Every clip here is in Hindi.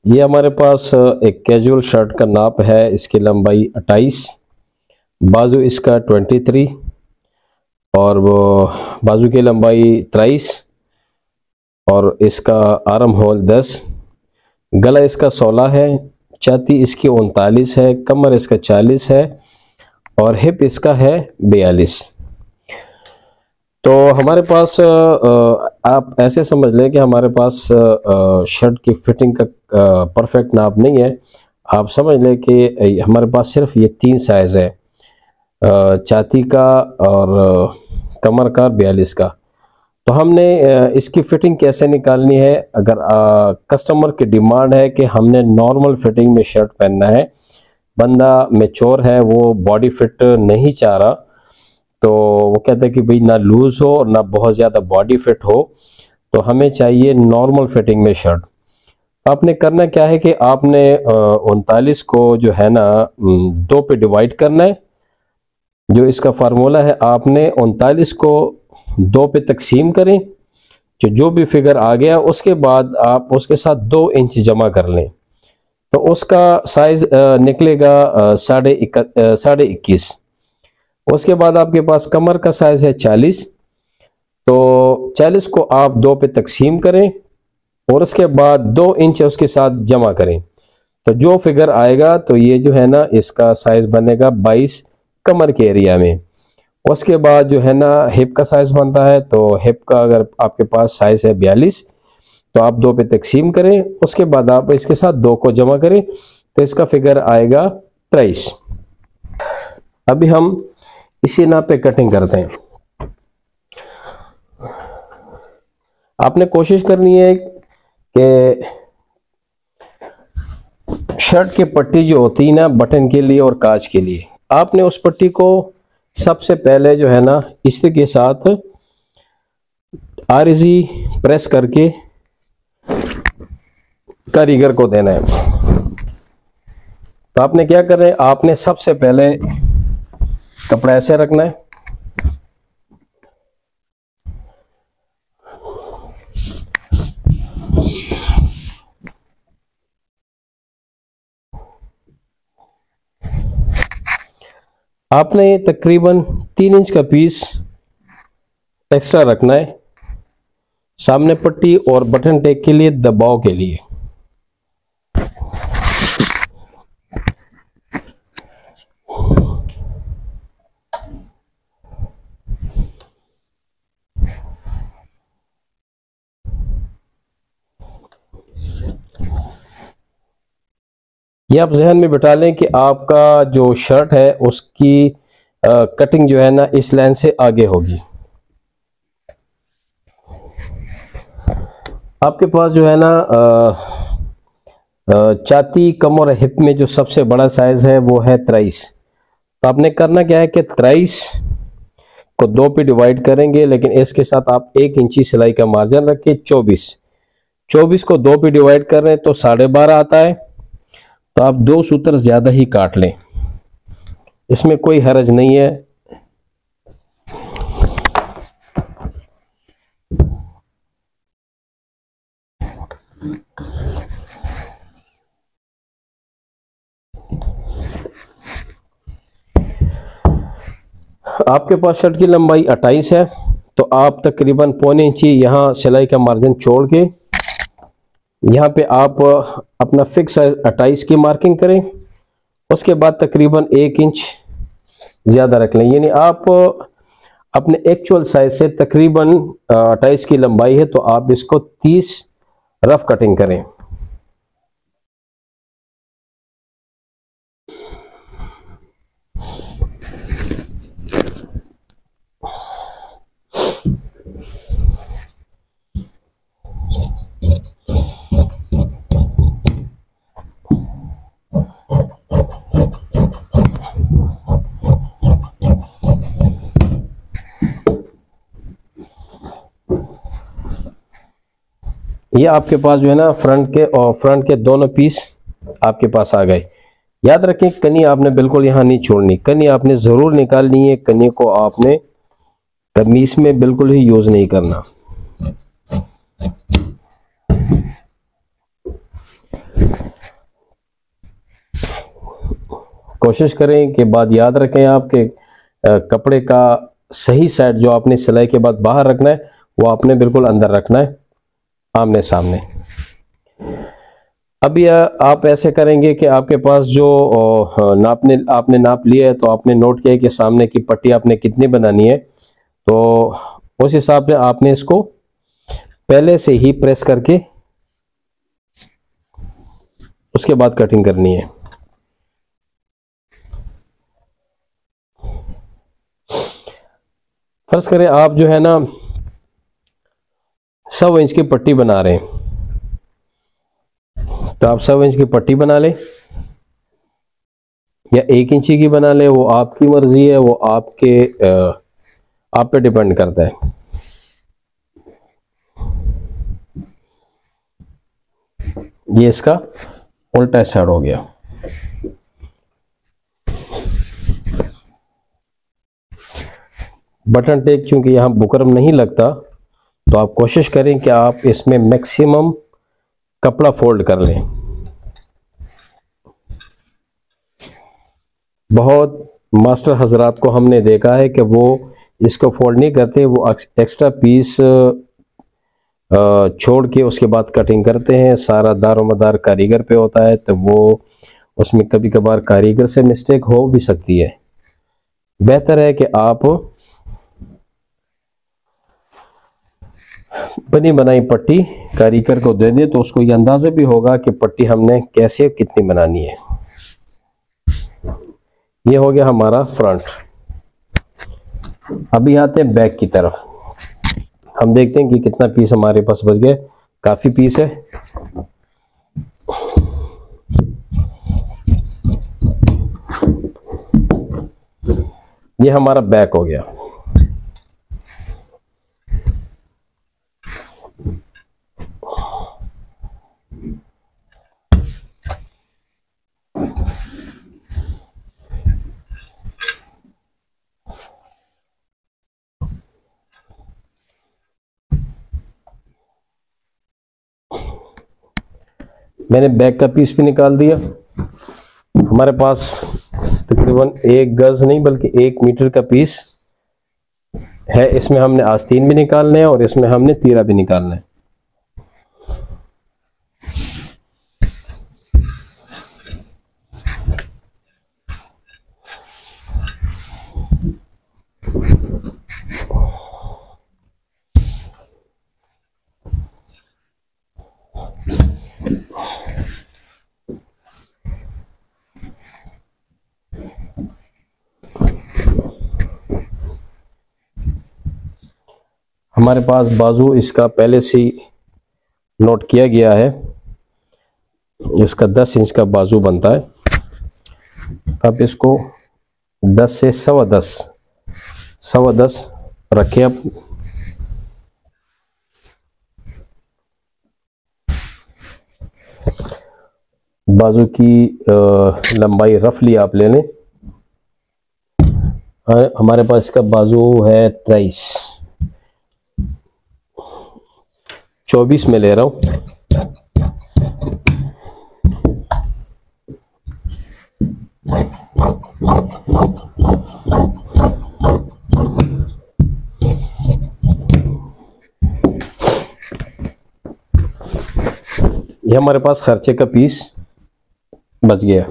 ये हमारे पास एक कैजुअल शर्ट का नाप है। इसकी लंबाई 28, बाजू इसका 23 और वो बाजू की लंबाई 23 और इसका आर्म होल 10, गला इसका 16 है, छाती इसकी 39 है, कमर इसका 40 है और हिप इसका है 42। तो हमारे पास आप ऐसे समझ लें कि हमारे पास शर्ट की फिटिंग का परफेक्ट नाप नहीं है। आप समझ लें कि हमारे पास सिर्फ ये 3 साइज़ है, छाती का और कमर का 42 का। तो हमने इसकी फिटिंग कैसे निकालनी है? अगर कस्टमर की डिमांड है कि हमने नॉर्मल फिटिंग में शर्ट पहनना है, बंदा मैच्योर है, वो बॉडी फिट नहीं चाह रहा, तो वो कहता है कि भाई ना लूज हो और ना बहुत ज़्यादा बॉडी फिट हो, तो हमें चाहिए नॉर्मल फिटिंग में शर्ट। आपने करना क्या है कि आपने 39 को जो है ना 2 पे डिवाइड करना है। जो इसका फार्मूला है, आपने 39 को 2 पे तकसीम करें, जो भी फिगर आ गया उसके बाद आप उसके साथ 2 इंच जमा कर लें, तो उसका साइज निकलेगा 21.5। उसके बाद आपके पास कमर का साइज है 40, तो 40 को आप 2 पे तकसीम करें और उसके बाद 2 इंच उसके साथ जमा करें, तो जो फिगर आएगा तो ये जो है ना इसका साइज बनेगा 22 कमर के एरिया में। उसके बाद जो है ना हिप का साइज बनता है, तो हिप का अगर आपके पास साइज है 42, तो आप 2 पे तकसीम करें, उसके बाद आप इसके साथ 2 को जमा करें, तो इसका फिगर आएगा 23। अभी हम इसी नाप पे कटिंग करते हैं। आपने कोशिश करनी है कि शर्ट की पट्टी जो होती है ना बटन के लिए और काज के लिए, आपने उस पट्टी को सबसे पहले जो है ना इस्त्री के साथ आरिजी प्रेस करके कारीगर को देना है। तो आपने क्या करना है, आपने सबसे पहले कपड़ा ऐसे रखना है, आपने तकरीबन 3 इंच का पीस एक्स्ट्रा रखना है सामने पट्टी और बटन टेक के लिए दबाव के लिए। ये आप जहन में बिठा लें कि आपका जो शर्ट है उसकी कटिंग जो है ना इस लाइन से आगे होगी। आपके पास जो है ना छाती, कमर और हिप में जो सबसे बड़ा साइज है वो है 23। तो आपने करना क्या है कि 23 को 2 पे डिवाइड करेंगे, लेकिन इसके साथ आप 1 इंची सिलाई का मार्जिन रख के 24 को 2 पे डिवाइड कर रहे हैं तो 12.5 आता है। तो आप 2 सूत्र ज्यादा ही काट लें, इसमें कोई हर्ज नहीं है। आपके पास शर्ट की लंबाई 28 है, तो आप तकरीबन पौने इंची यहाँ सिलाई का मार्जिन छोड़ के यहाँ पे आप अपना फिक्स साइज 28 की मार्किंग करें। उसके बाद तकरीबन 1 इंच ज़्यादा रख लें, यानी आप अपने एक्चुअल साइज से तकरीबन 28 की लंबाई है, तो आप इसको 30 रफ कटिंग करें। ये आपके पास जो है ना फ्रंट के दोनों पीस आपके पास आ गए। याद रखें कनी आपने बिल्कुल यहाँ नहीं छोड़नी, कनी आपने जरूर निकालनी है, कनी को आपने कमीज में बिल्कुल ही यूज नहीं करना। कोशिश करें कि बात याद रखें आपके कपड़े का सही साइड जो आपने सिलाई के बाद बाहर रखना है वो आपने बिल्कुल अंदर रखना है, आमने सामने। अभी आप ऐसे करेंगे कि आपके पास जो आपने नाप लिया है, तो आपने नोट किया कि सामने की पट्टी आपने कितनी बनानी है, तो उस हिसाब से आपने इसको पहले से ही प्रेस करके उसके बाद कटिंग करनी है। फर्ज करें आप जो है ना 100 इंच की पट्टी बना रहे हैं, तो आप 100 इंच की पट्टी बना लें या 1 इंची की बना लें, वो आपकी मर्जी है, वो आप पे डिपेंड करता है। ये इसका उल्टा साइड हो गया। बटन टेक चूंकि यहां बुकरम नहीं लगता, तो आप कोशिश करें कि आप इसमें मैक्सिमम कपड़ा फोल्ड कर लें। बहुत मास्टर हजरात को हमने देखा है कि वो इसको फोल्ड नहीं करते, वो एक्स्ट्रा पीस छोड़ के उसके बाद कटिंग करते हैं। सारा दारोमदार कारीगर पे होता है, तो वो उसमें कभी कभार कारीगर से मिस्टेक हो भी सकती है। बेहतर है कि आप बनी बनाई पट्टी कारीगर को दे दे, तो उसको ये अंदाजा भी होगा कि पट्टी हमने कैसे कितनी बनानी है। ये हो गया हमारा फ्रंट। अभी आते हैं बैक की तरफ। हम देखते हैं कि कितना पीस हमारे पास बच गया। काफी पीस है। ये हमारा बैक हो गया। मैंने बैक का पीस भी निकाल दिया। हमारे पास तकरीबन 1 गज नहीं बल्कि 1 मीटर का पीस है। इसमें हमने आस्तीन भी निकालने हैं और इसमें हमने तीरा भी निकालना है। हमारे पास बाजू इसका पहले से नोट किया गया है। इसका 10 इंच का बाजू बनता है। अब इसको 10 से 10.25 रखें। अब बाजू की लंबाई रफली आप ले लें। हमारे पास इसका बाजू है 24 में ले रहा हूं। ये हमारे पास खर्चे का पीस बच गया।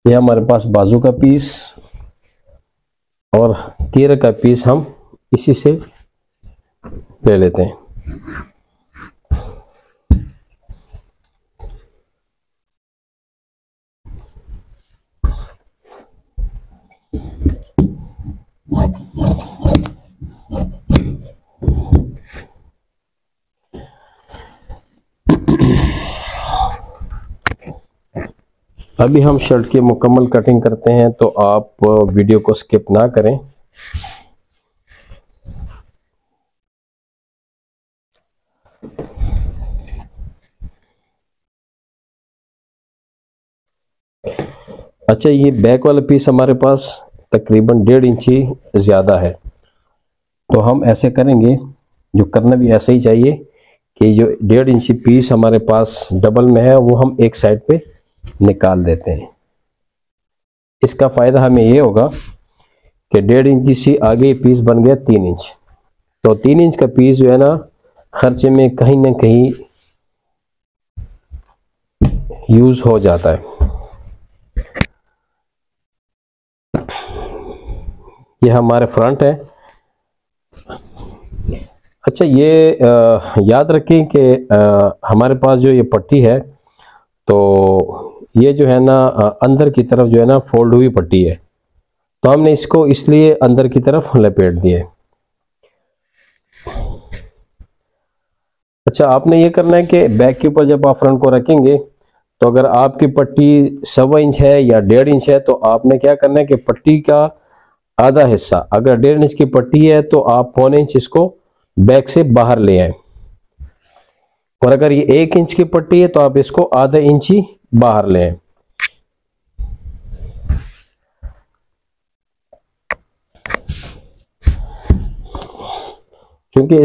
ये हमारे पास बाजू का पीस और तीर का पीस हम इसी से ले लेते हैं। अभी हम शर्ट की मुकम्मल कटिंग करते हैं, तो आप वीडियो को स्किप ना करें। अच्छा, ये बैक वाला पीस हमारे पास तकरीबन 1.5 इंची ज़्यादा है, तो हम ऐसे करेंगे, जो करना भी ऐसा ही चाहिए कि जो 1.5 इंची पीस हमारे पास डबल में है वो हम एक साइड पे निकाल देते हैं। इसका फ़ायदा हमें ये होगा कि 1.5 इंची से आगे पीस बन गया 3 इंच। तो 3 इंच का पीस जो है ना खर्चे में कहीं ना कहीं यूज़ हो जाता है। ये हमारे फ्रंट है। अच्छा, ये याद रखें कि हमारे पास जो ये पट्टी है तो ये जो है ना अंदर की तरफ जो है ना फोल्ड हुई पट्टी है, तो हमने इसको इसलिए अंदर की तरफ लपेट दिए। अच्छा, आपने ये करना है कि बैक के ऊपर जब आप फ्रंट को रखेंगे तो अगर आपकी पट्टी 1.25 इंच है या 1.5 इंच है तो आपने क्या करना है कि पट्टी का आधा हिस्सा, अगर 1.5 इंच की पट्टी है तो आप 1.25 इंच इसको बैक से बाहर ले आए, और अगर ये 1 इंच की पट्टी है तो आप इसको आधा इंच ही बाहर ले आए। क्योंकि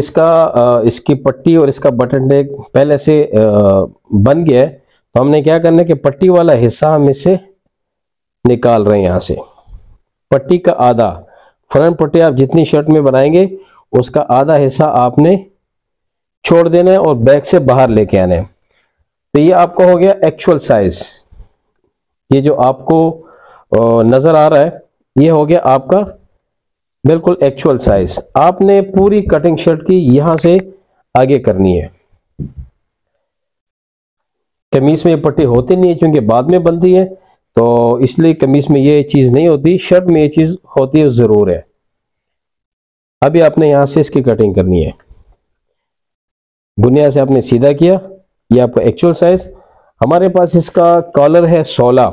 इसकी पट्टी और इसका बटन टैग पहले से बन गया है, तो हमने क्या करना है कि पट्टी वाला हिस्सा हम इससे निकाल रहे हैं। यहां से पट्टी का आधा, फ्रंट पट्टी आप जितनी शर्ट में बनाएंगे उसका आधा हिस्सा आपने छोड़ देना है और बैक से बाहर लेके आना है। तो ये आपका हो गया एक्चुअल साइज। ये जो आपको नजर आ रहा है ये हो गया आपका बिल्कुल एक्चुअल साइज। आपने पूरी कटिंग शर्ट की यहां से आगे करनी है। कमीज में ये पट्टी होती नहीं है क्योंकि बाद में बनती है, तो इसलिए कमीज में ये चीज नहीं होती, शर्ट में ये चीज होती है जरूर है। अभी आपने यहां से इसकी कटिंग करनी है। बुनिया से आपने सीधा किया, ये आपका एक्चुअल साइज। हमारे पास इसका कॉलर है 16,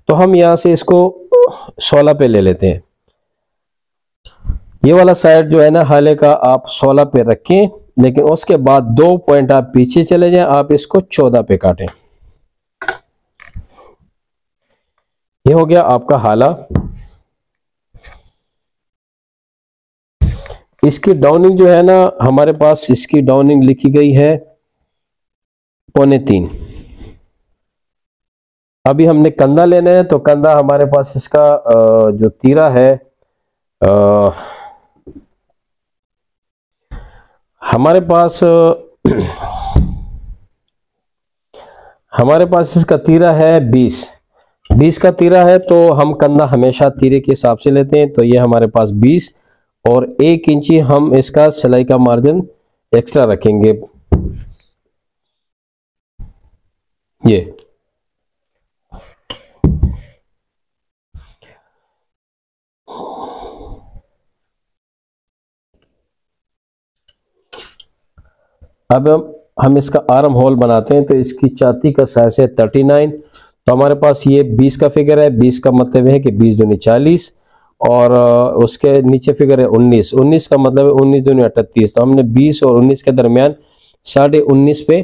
तो हम यहां से इसको 16 पे ले लेते हैं। ये वाला साइड जो है ना हाले का आप 16 पे रखें, लेकिन उसके बाद 2 पॉइंट आप पीछे चले जाएं, आप इसको 14 पे काटें। ये हो गया आपका हाला। इसकी डाउनिंग जो है ना हमारे पास इसकी डाउनिंग लिखी गई है 3.25। अभी हमने कंधा लेना है, तो कंधा हमारे पास इसका जो तीरा है हमारे पास इसका तीरा है 20 का तीरा है, तो हम कंधा हमेशा तीरे के हिसाब से लेते हैं। तो ये हमारे पास 20 और 1 इंची हम इसका सिलाई का मार्जिन एक्स्ट्रा रखेंगे। ये अब हम इसका आर्म होल बनाते हैं। तो इसकी छाती का साइज है 39, तो हमारे पास ये 20 का फिगर है। 20 का मतलब है कि 20 दूनी 40, और उसके नीचे फिगर है 19 का मतलब है 19 दूनी 38। तो हमने 20 और 19 के दरमियान 19.5 पे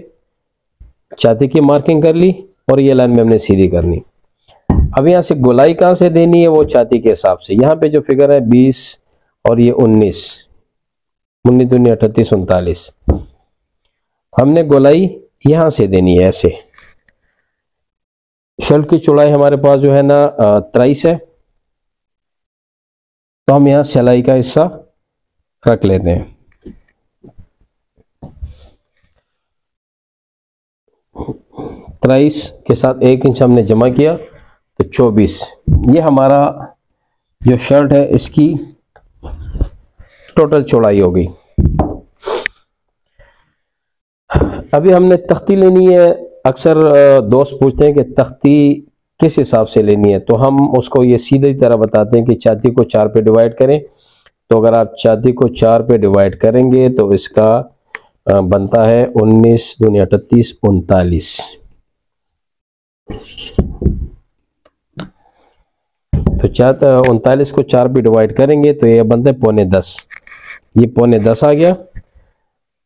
छाती की मार्किंग कर ली, और ये लाइन में हमने सीधी करनी। अब यहाँ से गोलाई कहाँ से देनी है वो छाती के हिसाब से। यहाँ पे जो फिगर है 20 और ये 19 दूनी 38 39, हमने गोलाई यहां से देनी है ऐसे। शर्ट की चौड़ाई हमारे पास जो है ना 23 है, तो हम यहां सिलाई का हिस्सा रख लेते हैं। तेईस के साथ 1 इंच हमने जमा किया तो 24। ये हमारा जो शर्ट है इसकी टोटल चौड़ाई होगी। अभी हमने तख्ती लेनी है। अक्सर दोस्त पूछते हैं कि तख्ती किस हिसाब से लेनी है, तो हम उसको ये सीधी तरह बताते हैं कि छाती को 4 पे डिवाइड करें। तो अगर आप छाती को 4 पे डिवाइड करेंगे तो इसका बनता है 19 दूनी 38 39। तो 39 को 4 पे डिवाइड करेंगे तो ये बनता है 9.5। ये 9.5 आ गया।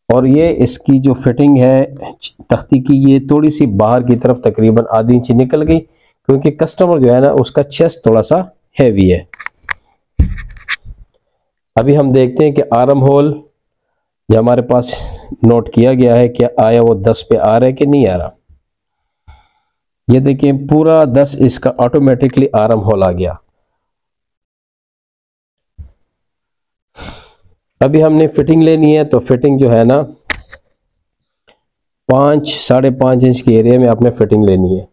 और ये इसकी जो फिटिंग है तख्ती की, ये थोड़ी सी बाहर की तरफ तकरीबन आधी इंच निकल गई, क्योंकि कस्टमर जो है ना उसका चेस्ट थोड़ा सा हैवी है। अभी हम देखते हैं कि आर्म होल जो हमारे पास नोट किया गया है कि आया वो 10 पे आ रहा है कि नहीं आ रहा। ये देखिए पूरा 10 इसका ऑटोमेटिकली आराम हो ला गया। अभी हमने फिटिंग लेनी है, तो फिटिंग जो है ना 5 साढ़े 5 इंच के एरिया में आपने फिटिंग लेनी है।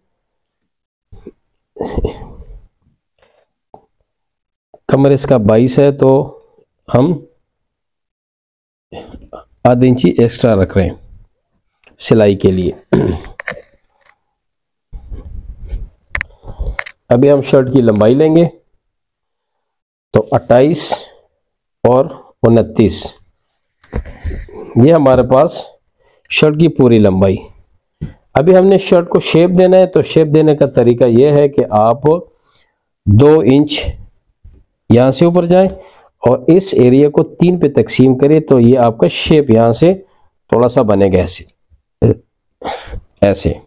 कमर इसका 22 है, तो हम आधी इंची एक्स्ट्रा रख रहे हैं सिलाई के लिए। अभी हम शर्ट की लंबाई लेंगे, तो 28 और 29 ये हमारे पास शर्ट की पूरी लंबाई। अभी हमने शर्ट को शेप देना है, तो शेप देने का तरीका यह है कि आप 2 इंच यहां से ऊपर जाएं और इस एरिया को 3 पे तकसीम करें, तो ये आपका शेप यहां से थोड़ा सा बनेगा ऐसे ऐसे।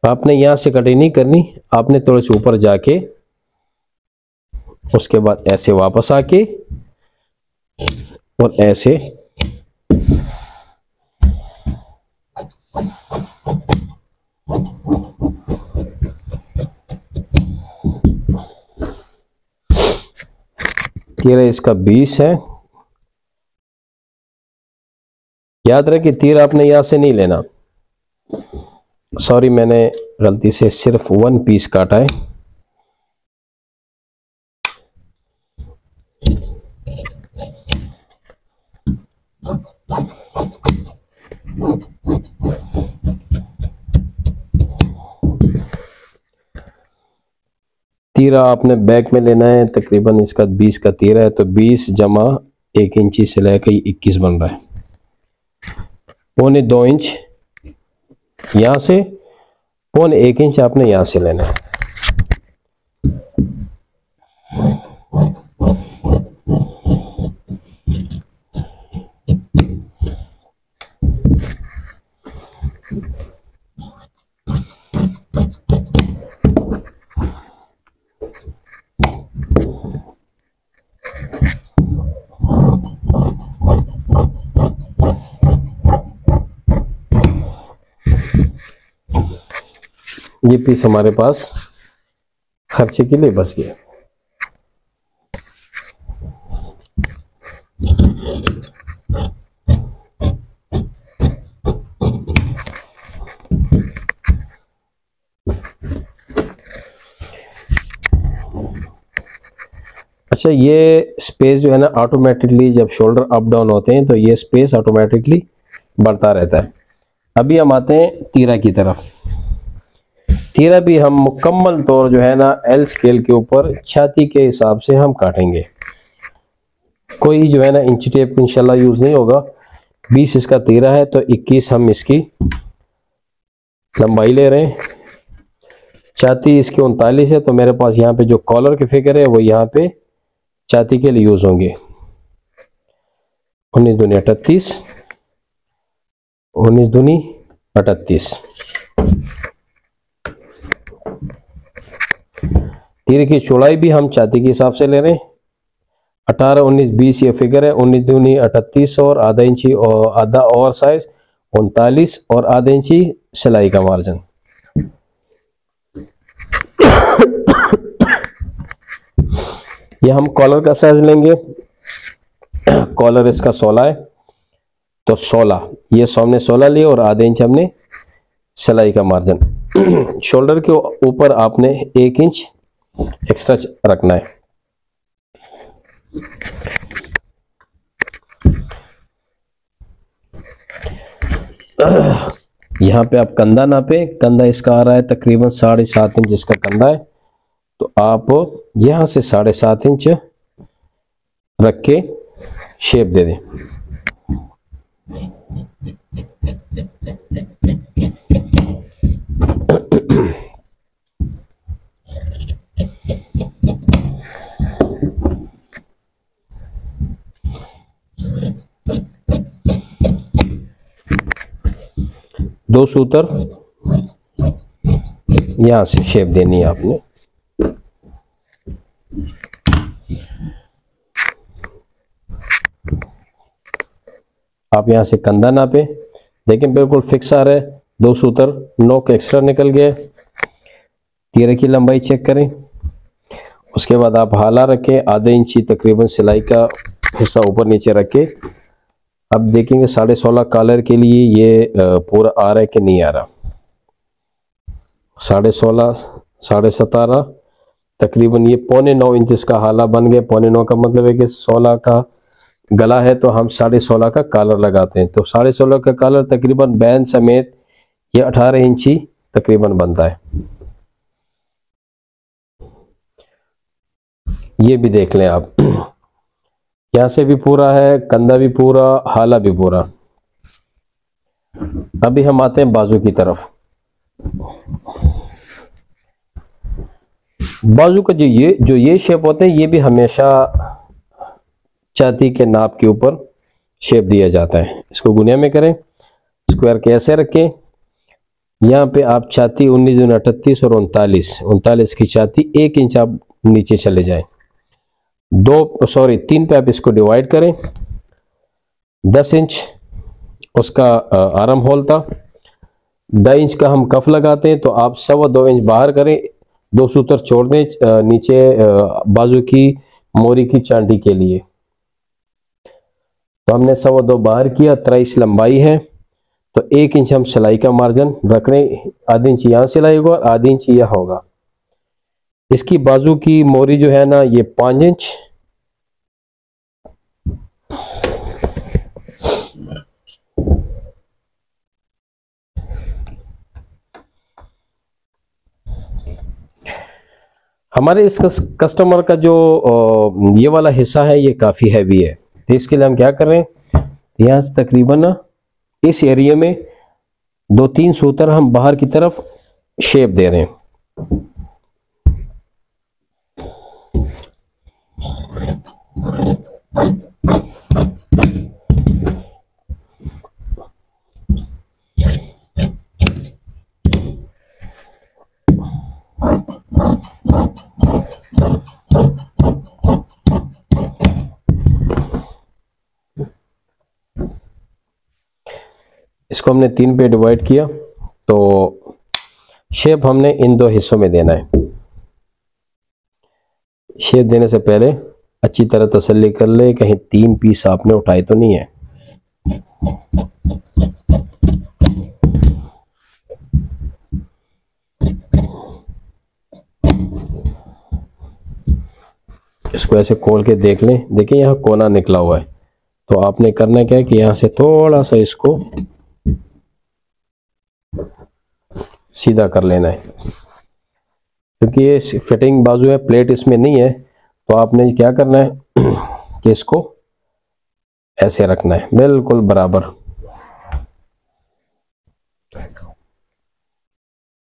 आपने यहां से कटिंग नहीं करनी, आपने थोड़े से ऊपर जाके उसके बाद ऐसे वापस आके और ऐसे तीर इसका 20 है। याद रहे कि तीर आपने यहां से नहीं लेना। सॉरी, मैंने गलती से सिर्फ 1 पीस काटा है। तीरा आपने बैक में लेना है, तकरीबन इसका 20 का तीरा है, तो 20 जमा 1 इंची से लेकर 21 बन रहा है। 1.25 इंच यहां से, 1.25 इंच आपने यहां से लेना है। ये पीस हमारे पास खर्चे के लिए बच गया। अच्छा, ये स्पेस जो है ना ऑटोमेटिकली जब शोल्डर अप डाउन होते हैं तो ये स्पेस ऑटोमेटिकली बढ़ता रहता है। अभी हम आते हैं तीरा की तरफ। तीरा भी हम मुकम्मल तौर जो है ना एल स्केल के ऊपर छाती के हिसाब से हम काटेंगे। कोई जो है ना इंच टेप इंशाल्लाह यूज नहीं होगा। 20 इसका तीरा है, तो 21 हम इसकी लंबाई ले रहे हैं। छाती इसकी 39 है, तो मेरे पास यहाँ पे जो कॉलर के फिगर है वो यहाँ पे छाती के लिए यूज होंगे। 19 दूनी 38, 19 दूनी 38। तीर की चौड़ाई भी हम छाती के हिसाब से ले रहे हैं। 18, 19, 20 ये फिगर है। 19 दूनी 38 और आधा इंची और आधा और साइज 39 और आधा इंची सिलाई का मार्जिन। ये हम कॉलर का साइज लेंगे। कॉलर इसका 16 है, तो 16 ये सामने 16 लिए और आधे इंच हमने सिलाई का मार्जिन। शोल्डर के ऊपर आपने 1 इंच एक्स्ट्रा रखना है। यहाँ पे आप कंधा नापे। कंधा इसका आ रहा है तकरीबन 7.5 इंच इसका कंधा है, तो आप यहां से 7.5 इंच रख के शेप दे दें। 2 सूतर यहां से शेप देनी है आपने। आप यहां से कंधा नापे, देखें बिल्कुल फिक्स आ रहा है, 2 सूतर, नोक एक्स्ट्रा निकल गया। तीरे की लंबाई चेक करें। उसके बाद आप हाला रखें, आधे इंची तकरीबन सिलाई का हिस्सा ऊपर नीचे रखे। अब देखेंगे 16.5 कॉलर के लिए ये पूरा आ रहा है कि नहीं आ रहा। 16.5, 17.5, तकरीबन ये 8.25 इंच का हाला बन गया। 8.25 का मतलब है कि 16 का गला है तो हम 16.5 का कॉलर लगाते हैं। तो 16.5 का कॉलर तकरीबन बैन समेत ये 18 इंची तकरीबन बनता है। ये भी देख लें आप, यहां से भी पूरा है, कंधा भी पूरा, हाला भी पूरा। अभी हम आते हैं बाजू की तरफ। बाजू का जो ये शेप होते हैं, ये भी हमेशा छाती के नाप के ऊपर शेप दिया जाता है। इसको गुनिया में करें, स्क्वायर के ऐसे रखें। यहाँ पे आप छाती 19 दूनी 38 और 39 की छाती 1 इंच आप नीचे चले जाएं। 3 पे आप इसको डिवाइड करें। 10 इंच उसका आर्म होल था, 2 इंच का हम कफ लगाते हैं, तो आप 2.25 इंच बाहर करें। 2 सूतर छोड़ दें नीचे बाजू की मोरी की चांदी के लिए। तो हमने 2.25 बाहर किया, 23 लंबाई है, तो 1 इंच हम सिलाई का मार्जिन रख रहे हैं। आधी इंच यहाँ सिलाई होगा और आधी इंच यह होगा। इसकी बाजू की मोरी जो है ना, ये 5 इंच, हमारे इस कस्टमर का जो ये वाला हिस्सा है ये काफी हैवी है, तो इसके लिए हम क्या कर रहे हैं, यहाँ से तकरीबन इस एरिया में 2-3 सूतर हम बाहर की तरफ शेप दे रहे हैं। इसको हमने 3 पे डिवाइड किया, तो शेप हमने इन 2 हिस्सों में देना है। शेप देने से पहले अच्छी तरह तसल्ली कर ले कहीं 3 पीस आपने उठाए तो नहीं है। इसको ऐसे खोल के देख लें, देखिए यहाँ कोना निकला हुआ है, तो आपने करना क्या है कि यहाँ से थोड़ा सा इसको सीधा कर लेना है, क्योंकि ये फिटिंग बाजू है, प्लेट इसमें नहीं है। तो आपने क्या करना है कि इसको ऐसे रखना है बिल्कुल बराबर।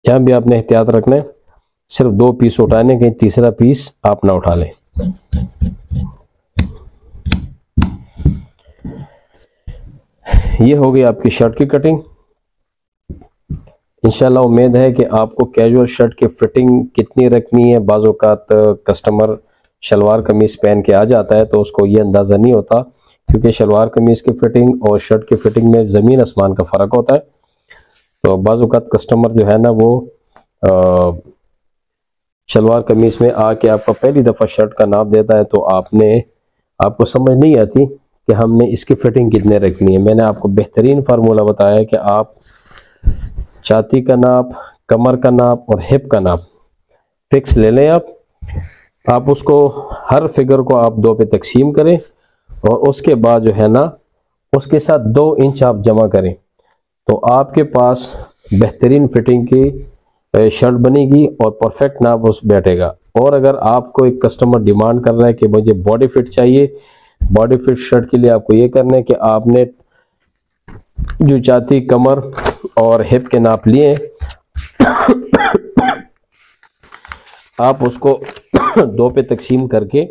यहाँ भी आपने एहतियात रखना है, सिर्फ 2 पीस उठाने, कहीं तीसरा पीस आप ना उठा लें। ये हो गई आपकी शर्ट की कटिंग। इंशाल्लाह उम्मीद है कि आपको कैजुअल शर्ट की फिटिंग कितनी रखनी है। बाज़ औक़ात कस्टमर शलवार कमीज़ पहन के आ जाता है तो उसको ये अंदाज़ा नहीं होता, क्योंकि शलवार कमीज़ की फिटिंग और शर्ट की फिटिंग में ज़मीन आसमान का फ़र्क होता है। तो बाज़ औक़ात कस्टमर जो है ना वो शलवार कमीज़ में आके आपका पहली दफ़ा शर्ट का नाप देता है, तो आपको समझ नहीं आती कि हमने इसकी फिटिंग कितने रखनी है। मैंने आपको बेहतरीन फार्मूला बताया कि आप छाती का नाप, कमर का नाप और हिप का नाप फिक्स ले लें। आप उसको हर फिगर को आप 2 पे तकसीम करें और उसके बाद जो है ना उसके साथ 2 इंच आप जमा करें, तो आपके पास बेहतरीन फिटिंग की शर्ट बनेगी और परफेक्ट नाप उस बैठेगा। और अगर आपको एक कस्टमर डिमांड कर रहा है कि मुझे बॉडी फिट चाहिए, बॉडी फिट शर्ट के लिए आपको ये करना है कि आपने जो छाती, कमर और हिप के नाप लिए आप उसको 2 पे तकसीम करके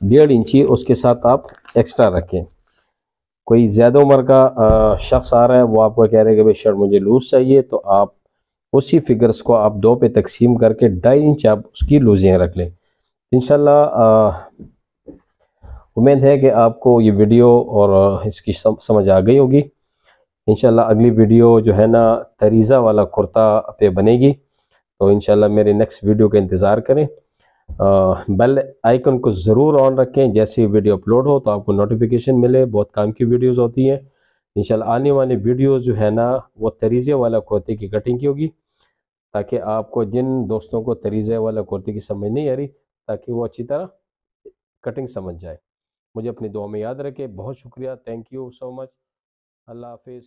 1.5 इंची उसके साथ आप एक्स्ट्रा रखें। कोई ज़्यादा उम्र का शख्स आ रहा है, वो आपको कह रहे हैं कि भाई शर्ट मुझे लूज़ चाहिए, तो आप उसी फिगर्स को आप 2 पे तकसीम करके 2.5 इंच आप उसकी लूजियाँ रख लें। इंशाल्लाह उम्मीद है कि आपको ये वीडियो और इसकी समझ आ गई होगी। इंशाल्लाह अगली वीडियो जो है ना तरीज़ा वाला कुर्ता पे बनेगी, तो इंशाल्लाह मेरे नेक्स्ट वीडियो का इंतज़ार करें। बेल आइकन को ज़रूर ऑन रखें, जैसे वीडियो अपलोड हो तो आपको नोटिफिकेशन मिले। बहुत काम की वीडियोस होती हैं। इंशाल्लाह आने वाली वीडियोस जो है ना वो तरीज़े वाला कुर्ते की कटिंग की होगी, ताकि आपको जिन दोस्तों को तरीज़े वाला कुर्ते की समझ नहीं आ रही, ताकि वो अच्छी तरह कटिंग समझ जाए। मुझे अपनी दुआ में याद रखें। बहुत शुक्रिया, थैंक यू सो मच। अल्लाह हाफिज़।